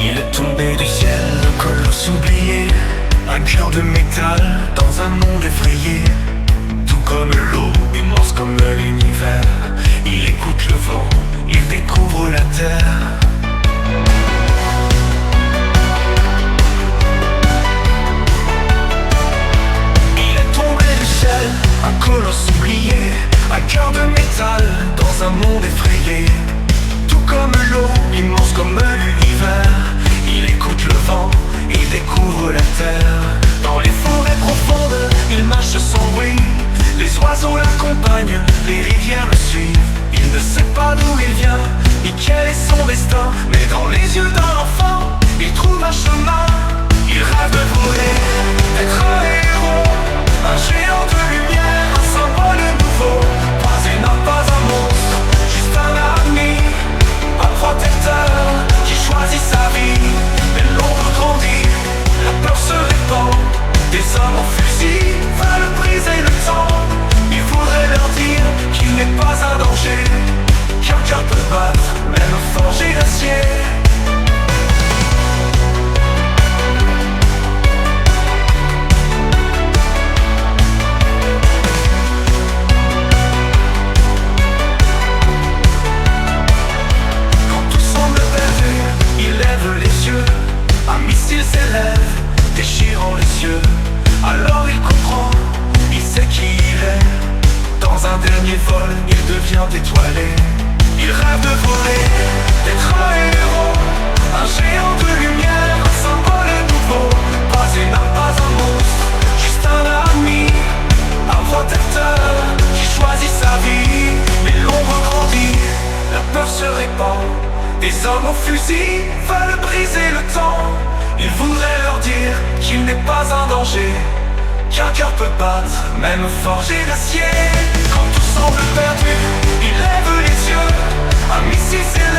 Il est tombé du ciel, un colosse oublié, un cœur de métal dans un monde effrayé. Tout comme l'eau, immense comme l'univers, il écoute le vent, il découvre la terre. Il est tombé du ciel, un colosse oublié, un cœur de métal dans un monde effrayé. Tout comme l'eau, immense comme l'univers, il écoute le vent, il découvre la terre. Dans les forêts profondes, il marche sans bruit, les oiseaux l'accompagnent, les rivières le suivent. Il ne sait pas d'où il vient, ni quel est son destin, mais dans les yeux d'un enfant, il trouve un chemin. Il rêve de voler, d'être un héros, un géant de lumière, un symbole nouveau. Pas un homme, pas un monstre, juste un ami, un protecteur qui choisit sa vie. Mais l'ombre grandit, la peur se répand, des hommes en fusil veulent briser le temps. Il voudrait leur dire qu'il n'est pas un danger, qu'un cœur peut battre, même forgé d'acier. Un missile s'élève, déchirant les cieux. Alors il comprend, il sait qui il est. Dans un dernier vol, il devient étoilé. Il rêve de voler, d'être un héros, un géant de lumière, un symbole nouveau. Pas une arme, pas un monstre, juste un ami, un protecteur qui choisit sa vie. Mais l'ombre grandit, la peur se répand, des hommes au fusil veulent briser le temps. Il voudrait leur dire qu'il n'est pas un danger, qu'un cœur peut battre, même forgé d'acier. Quand tout semble perdu, il lève les yeux, un missile s'élève.